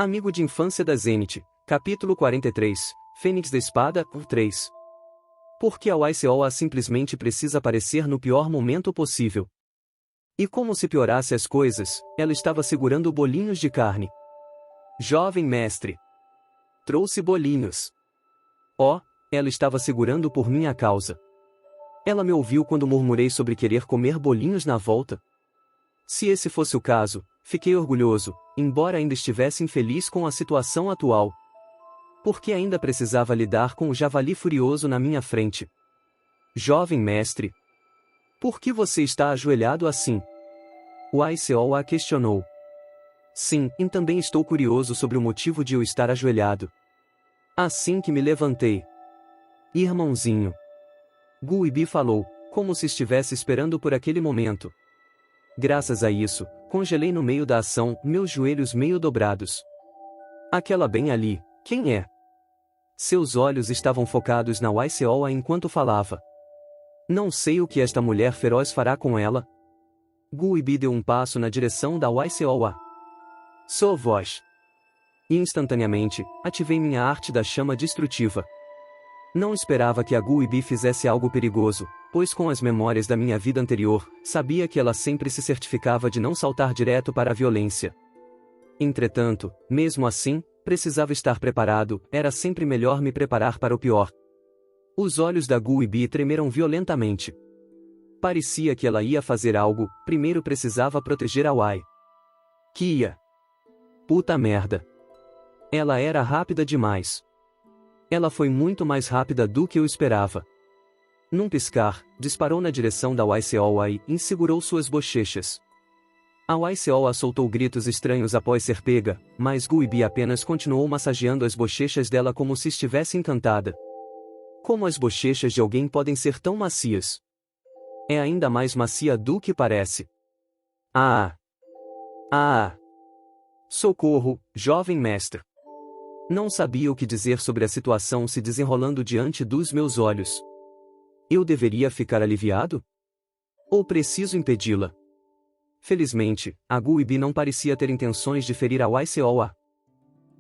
Amigo de infância da Zenith, capítulo 43, Fênix da Espada, 3. Porque a YCOA simplesmente precisa aparecer no pior momento possível. E como se piorasse as coisas, ela estava segurando bolinhos de carne. Jovem mestre. Trouxe bolinhos. Oh, ela estava segurando por minha causa. Ela me ouviu quando murmurei sobre querer comer bolinhos na volta. Se esse fosse o caso, fiquei orgulhoso, embora ainda estivesse infeliz com a situação atual. Porque ainda precisava lidar com o javali furioso na minha frente. Jovem mestre. Por que você está ajoelhado assim? O YCOA a questionou. Sim, e também estou curioso sobre o motivo de eu estar ajoelhado. Assim que me levantei. Irmãozinho. Guibi falou, como se estivesse esperando por aquele momento. Graças a isso, congelei no meio da ação, meus joelhos meio dobrados. Aquela bem ali, quem é? Seus olhos estavam focados na YCOA enquanto falava. Não sei o que esta mulher feroz fará com ela. Guibi deu um passo na direção da YCOA. Sou voz. E instantaneamente, ativei minha arte da chama destrutiva. Não esperava que a Guibi fizesse algo perigoso, pois com as memórias da minha vida anterior, sabia que ela sempre se certificava de não saltar direto para a violência. Entretanto, mesmo assim, precisava estar preparado, era sempre melhor me preparar para o pior. Os olhos da Guibi tremeram violentamente. Parecia que ela ia fazer algo, primeiro precisava proteger a Y. Que ia? Puta merda. Ela era rápida demais. Ela foi muito mais rápida do que eu esperava. Num piscar, disparou na direção da YCOA e segurou suas bochechas. A YCOA soltou gritos estranhos após ser pega, mas Guibi apenas continuou massageando as bochechas dela como se estivesse encantada. Como as bochechas de alguém podem ser tão macias? É ainda mais macia do que parece. Ah! Ah! Socorro, jovem mestre! Não sabia o que dizer sobre a situação se desenrolando diante dos meus olhos. Eu deveria ficar aliviado? Ou preciso impedi-la? Felizmente, a Guibi não parecia ter intenções de ferir a YCOA.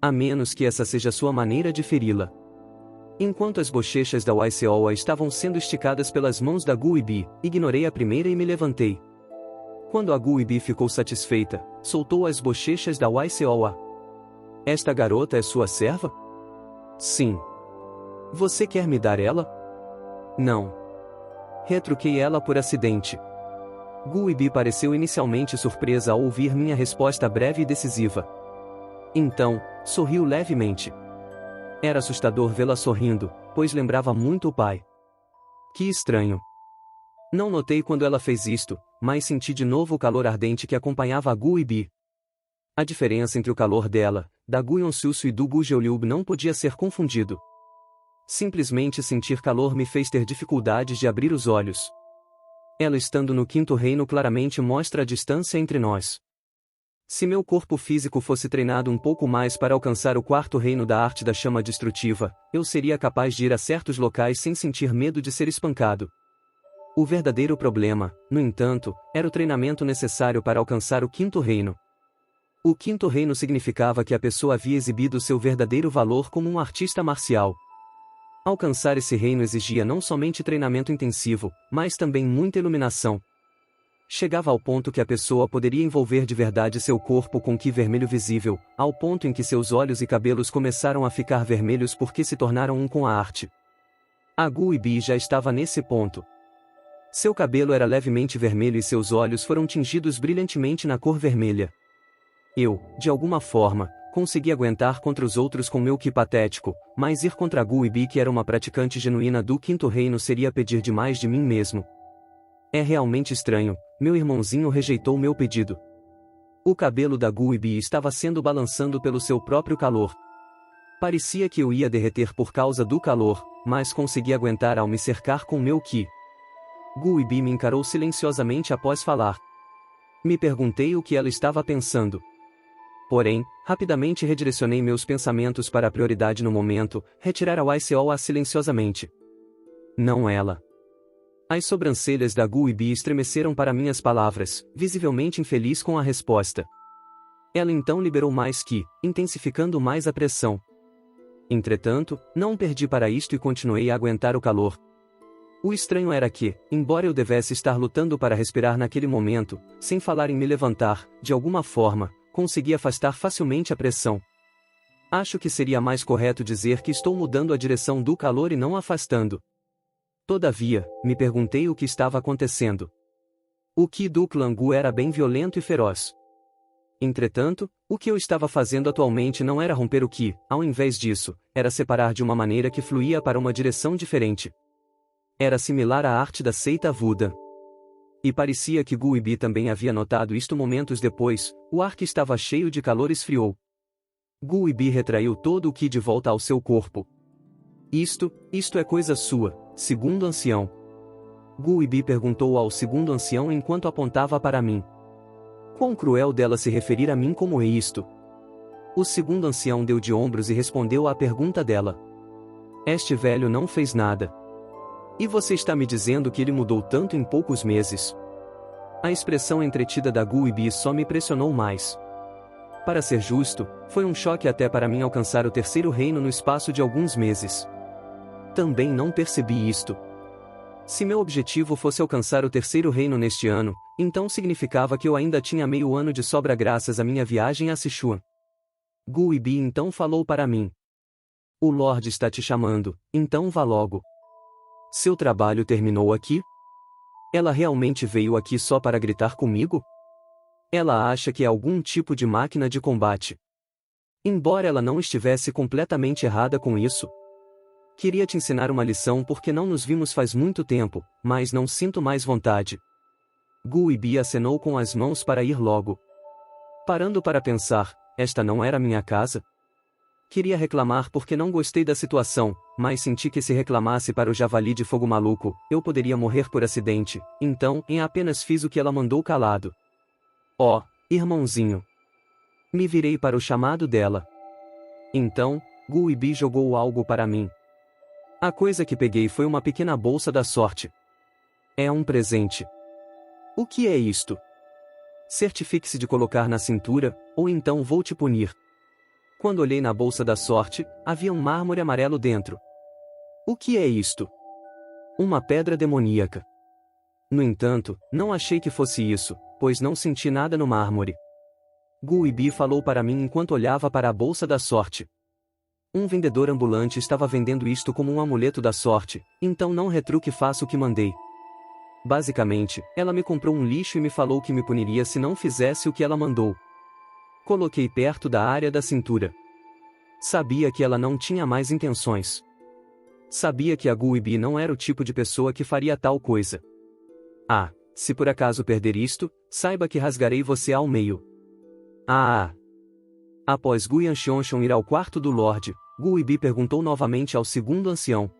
A menos que essa seja sua maneira de feri-la. Enquanto as bochechas da YCOA estavam sendo esticadas pelas mãos da Guibi, ignorei a primeira e me levantei. Quando a Guibi ficou satisfeita, soltou as bochechas da YCOA. Esta garota é sua serva? Sim. Você quer me dar ela? Não. Retruquei ela por acidente. Guibi pareceu inicialmente surpresa ao ouvir minha resposta breve e decisiva. Então, sorriu levemente. Era assustador vê-la sorrindo, pois lembrava muito o pai. Que estranho. Não notei quando ela fez isto, mas senti de novo o calor ardente que acompanhava a Guibi. A diferença entre o calor dela, da Guionsusu e do Gujeoliub não podia ser confundido. Simplesmente sentir calor me fez ter dificuldades de abrir os olhos. Ela estando no quinto reino claramente mostra a distância entre nós. Se meu corpo físico fosse treinado um pouco mais para alcançar o quarto reino da arte da chama destrutiva, eu seria capaz de ir a certos locais sem sentir medo de ser espancado. O verdadeiro problema, no entanto, era o treinamento necessário para alcançar o quinto reino. O quinto reino significava que a pessoa havia exibido seu verdadeiro valor como um artista marcial. Alcançar esse reino exigia não somente treinamento intensivo, mas também muita iluminação. Chegava ao ponto que a pessoa poderia envolver de verdade seu corpo com ki vermelho visível, ao ponto em que seus olhos e cabelos começaram a ficar vermelhos porque se tornaram um com a arte. A Guibi já estava nesse ponto. Seu cabelo era levemente vermelho e seus olhos foram tingidos brilhantemente na cor vermelha. Eu, de alguma forma, consegui aguentar contra os outros com meu ki patético, mas ir contra a Guibi, que era uma praticante genuína do quinto reino, seria pedir demais de mim mesmo. É realmente estranho, meu irmãozinho rejeitou meu pedido. O cabelo da Guibi estava sendo balançando pelo seu próprio calor. Parecia que eu ia derreter por causa do calor, mas consegui aguentar ao me cercar com meu ki. Guibi me encarou silenciosamente após falar. Me perguntei o que ela estava pensando. Porém, rapidamente redirecionei meus pensamentos para a prioridade no momento, retirar a YCOA silenciosamente. Não ela. As sobrancelhas da Guibi estremeceram para minhas palavras, visivelmente infeliz com a resposta. Ela então liberou mais Qi, intensificando mais a pressão. Entretanto, não perdi para isto e continuei a aguentar o calor. O estranho era que, embora eu devesse estar lutando para respirar naquele momento, sem falar em me levantar, de alguma forma, consegui afastar facilmente a pressão. Acho que seria mais correto dizer que estou mudando a direção do calor e não afastando. Todavia, me perguntei o que estava acontecendo. O Qi do Clangu era bem violento e feroz. Entretanto, o que eu estava fazendo atualmente não era romper o Qi, ao invés disso, era separar de uma maneira que fluía para uma direção diferente. Era similar à arte da seita Buda. E parecia que Gu Ibi também havia notado isto momentos depois, o ar que estava cheio de calor esfriou. Gu Ibi retraiu todo o Qi de volta ao seu corpo. Isto é coisa sua, segundo ancião. Gu Ibi perguntou ao segundo ancião enquanto apontava para mim. Quão cruel dela se referir a mim como isto? O segundo ancião deu de ombros e respondeu à pergunta dela. Este velho não fez nada. E você está me dizendo que ele mudou tanto em poucos meses? A expressão entretida da Gu Ibi só me pressionou mais. Para ser justo, foi um choque até para mim alcançar o terceiro reino no espaço de alguns meses. Também não percebi isto. Se meu objetivo fosse alcançar o terceiro reino neste ano, então significava que eu ainda tinha meio ano de sobra graças à minha viagem a Sichuan. Gu Ibi então falou para mim. O Lorde está te chamando, então vá logo. Seu trabalho terminou aqui? Ela realmente veio aqui só para gritar comigo? Ela acha que é algum tipo de máquina de combate. Embora ela não estivesse completamente errada com isso. Queria te ensinar uma lição porque não nos vimos faz muito tempo, mas não sinto mais vontade. Gu Ibi acenou com as mãos para ir logo. Parando para pensar, esta não era minha casa? Queria reclamar porque não gostei da situação, mas senti que se reclamasse para o javali de fogo maluco, eu poderia morrer por acidente, então, apenas fiz o que ela mandou calado. Oh, irmãozinho. Me virei para o chamado dela. Então, Gu Ibi jogou algo para mim. A coisa que peguei foi uma pequena bolsa da sorte. É um presente. O que é isto? Certifique-se de colocar na cintura, ou então vou te punir. Quando olhei na bolsa da sorte, havia um mármore amarelo dentro. O que é isto? Uma pedra demoníaca. No entanto, não achei que fosse isso, pois não senti nada no mármore. Gu Ibi falou para mim enquanto olhava para a bolsa da sorte. Um vendedor ambulante estava vendendo isto como um amuleto da sorte, então não retruque e faça o que mandei. Basicamente, ela me comprou um lixo e me falou que me puniria se não fizesse o que ela mandou. Coloquei perto da área da cintura. Sabia que ela não tinha mais intenções. Sabia que a Gu Ibi não era o tipo de pessoa que faria tal coisa. Ah, se por acaso perder isto, saiba que rasgarei você ao meio. Após Gu Yanxionxion ir ao quarto do Lorde, Gu Ibi perguntou novamente ao segundo ancião.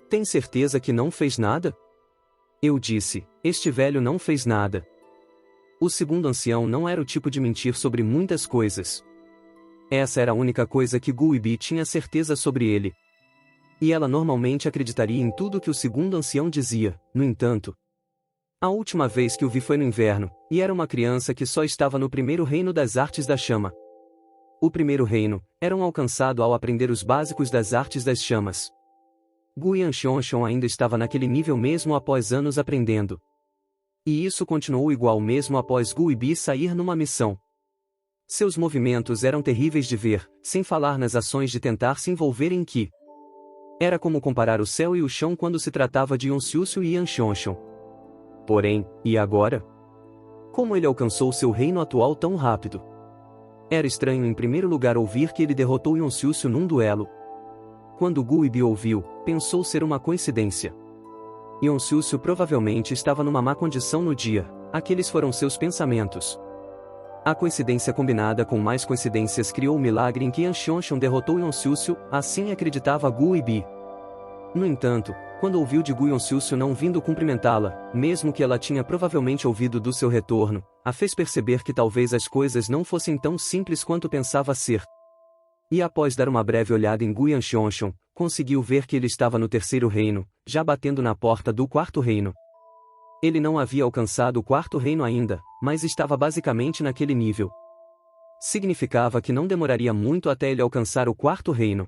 Tem certeza que não fez nada? Eu disse, este velho não fez nada. O segundo ancião não era o tipo de mentir sobre muitas coisas. Essa era a única coisa que Gu Ibi tinha certeza sobre ele. E ela normalmente acreditaria em tudo que o segundo ancião dizia, no entanto. A última vez que o vi foi no inverno, e era uma criança que só estava no primeiro reino das artes da chama. O primeiro reino, era um alcançado ao aprender os básicos das artes das chamas. Gu Yanxionxion ainda estava naquele nível mesmo após anos aprendendo. E isso continuou igual mesmo após Gu Ibi sair numa missão. Seus movimentos eram terríveis de ver, sem falar nas ações de tentar se envolver em Qi. Era como comparar o céu e o chão quando se tratava de Yonsiucio e Yanxionxion. Porém, e agora? Como ele alcançou seu reino atual tão rápido? Era estranho em primeiro lugar ouvir que ele derrotou Yonsiucio num duelo. Quando Gu Ibi ouviu, pensou ser uma coincidência. Yonsiucio provavelmente estava numa má condição no dia, aqueles foram seus pensamentos. A coincidência combinada com mais coincidências criou o milagre em que Yanxionxion derrotou Yonsiucio, assim acreditava Gu Ibi. No entanto, quando ouviu de Gu Yonsiucio não vindo cumprimentá-la, mesmo que ela tinha provavelmente ouvido do seu retorno, a fez perceber que talvez as coisas não fossem tão simples quanto pensava ser. E após dar uma breve olhada em Gu Yanxionxion, conseguiu ver que ele estava no terceiro reino, já batendo na porta do quarto reino. Ele não havia alcançado o quarto reino ainda, mas estava basicamente naquele nível. Significava que não demoraria muito até ele alcançar o quarto reino.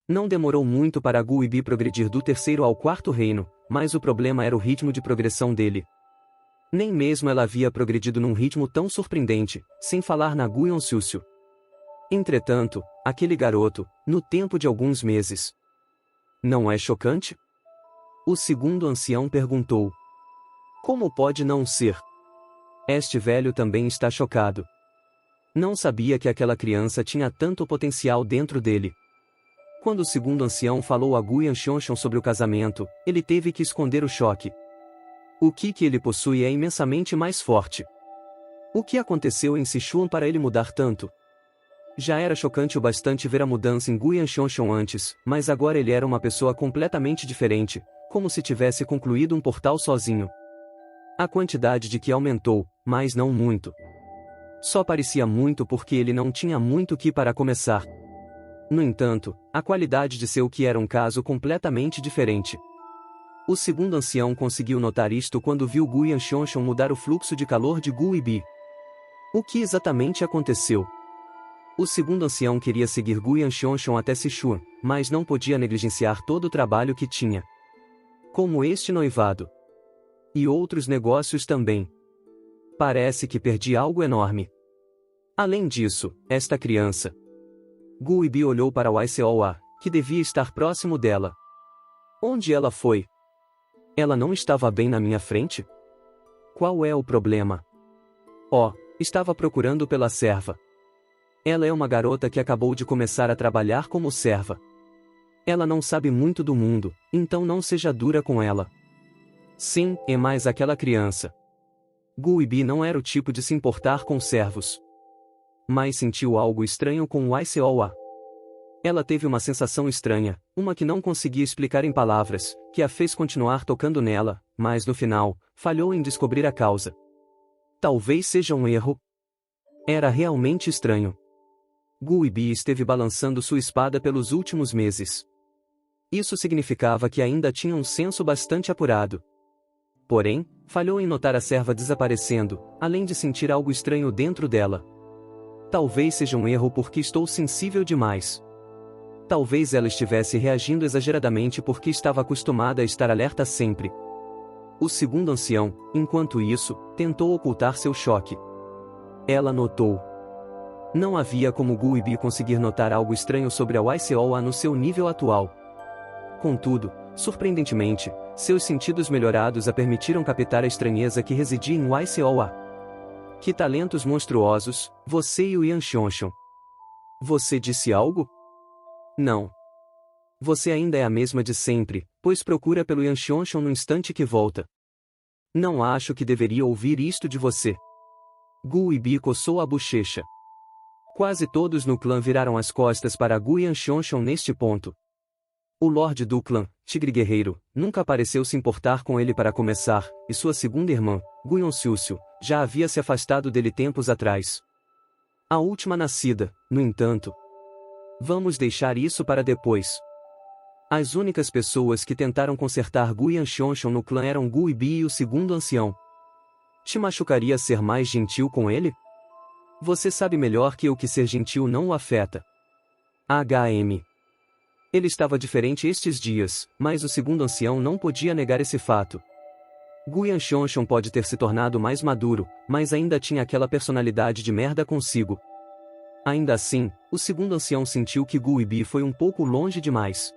Não demorou muito para Guibi progredir do terceiro ao quarto reino, mas o problema era o ritmo de progressão dele. Nem mesmo ela havia progredido num ritmo tão surpreendente, sem falar na Guion Siusiu. Entretanto, aquele garoto, no tempo de alguns meses. Não é chocante? O segundo ancião perguntou. Como pode não ser? Este velho também está chocado. Não sabia que aquela criança tinha tanto potencial dentro dele. Quando o segundo ancião falou a Guion Xiongxiong sobre o casamento, ele teve que esconder o choque. O que ele possui é imensamente mais forte. O que aconteceu em Sichuan para ele mudar tanto? Já era chocante o bastante ver a mudança em Guion Xiongxiong antes, mas agora ele era uma pessoa completamente diferente, como se tivesse concluído um portal sozinho. A quantidade de Qi aumentou, mas não muito. Só parecia muito porque ele não tinha muito Qi para começar. No entanto, a qualidade de seu Qi era um caso completamente diferente. O segundo ancião conseguiu notar isto quando viu Guion Xiongxiong mudar o fluxo de calor de Guibi. O que exatamente aconteceu? O segundo ancião queria seguir Guion Xiongxiong até Sichuan, mas não podia negligenciar todo o trabalho que tinha. Como este noivado. E outros negócios também. Parece que perdi algo enorme. Além disso, esta criança. Guibi olhou para o Icoa, que devia estar próximo dela. Onde ela foi? Ela não estava bem na minha frente? Qual é o problema? Oh, estava procurando pela serva. Ela é uma garota que acabou de começar a trabalhar como serva. Ela não sabe muito do mundo, então não seja dura com ela. Sim, é mais aquela criança. Guibi não era o tipo de se importar com servos. Mas sentiu algo estranho com o Icoa. Ela teve uma sensação estranha, uma que não conseguia explicar em palavras, que a fez continuar tocando nela, mas no final, falhou em descobrir a causa. Talvez seja um erro. Era realmente estranho. Guibi esteve balançando sua espada pelos últimos meses. Isso significava que ainda tinha um senso bastante apurado. Porém, falhou em notar a serva desaparecendo, além de sentir algo estranho dentro dela. Talvez seja um erro porque estou sensível demais. Talvez ela estivesse reagindo exageradamente porque estava acostumada a estar alerta sempre. O segundo ancião, enquanto isso, tentou ocultar seu choque. Ela notou. Não havia como Guibi conseguir notar algo estranho sobre a Icoa no seu nível atual. Contudo, surpreendentemente, seus sentidos melhorados a permitiram captar a estranheza que residia em Icoa. Que talentos monstruosos, você e o Yan Xiongxiong. Você disse algo? Não. Você ainda é a mesma de sempre, pois procura pelo Yan Xiongxiong no instante que volta. Não acho que deveria ouvir isto de você. Guibi coçou a bochecha. Quase todos no clã viraram as costas para Guion Xiongxiong neste ponto. O Lorde do clã, Tigre Guerreiro, nunca pareceu se importar com ele para começar, e sua segunda irmã, Guion Siusiu, já havia se afastado dele tempos atrás. A última nascida, no entanto. Vamos deixar isso para depois. As únicas pessoas que tentaram consertar Guion Xiongxiong no clã eram Guibi e o segundo ancião. Te machucaria ser mais gentil com ele? Você sabe melhor que eu que ser gentil não o afeta. HM. Ele estava diferente estes dias, mas o segundo ancião não podia negar esse fato. Guion Xiongxiong pode ter se tornado mais maduro, mas ainda tinha aquela personalidade de merda consigo. Ainda assim, o segundo ancião sentiu que Guibi foi um pouco longe demais.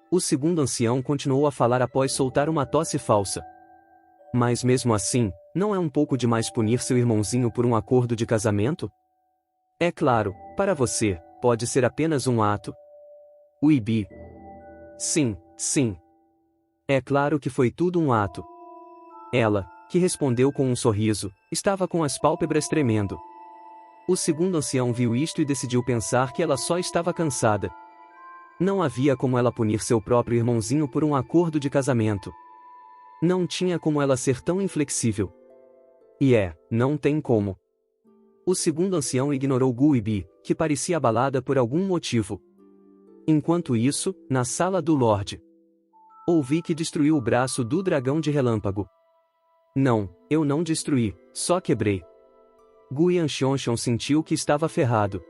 O segundo ancião continuou a falar após soltar uma tosse falsa. Mas mesmo assim, não é um pouco demais punir seu irmãozinho por um acordo de casamento? É claro, para você, pode ser apenas um ato. Guibi. Sim, sim. É claro que foi tudo um ato. Ela, que respondeu com um sorriso, estava com as pálpebras tremendo. O segundo ancião viu isto e decidiu pensar que ela só estava cansada. Não havia como ela punir seu próprio irmãozinho por um acordo de casamento. Não tinha como ela ser tão inflexível. Não tem como. O segundo ancião ignorou Guibi, que parecia abalada por algum motivo. Enquanto isso, na sala do Lorde. Ouvi que destruiu o braço do dragão de relâmpago. Não, eu não destruí, só quebrei. Gu Yanxianxian sentiu que estava ferrado.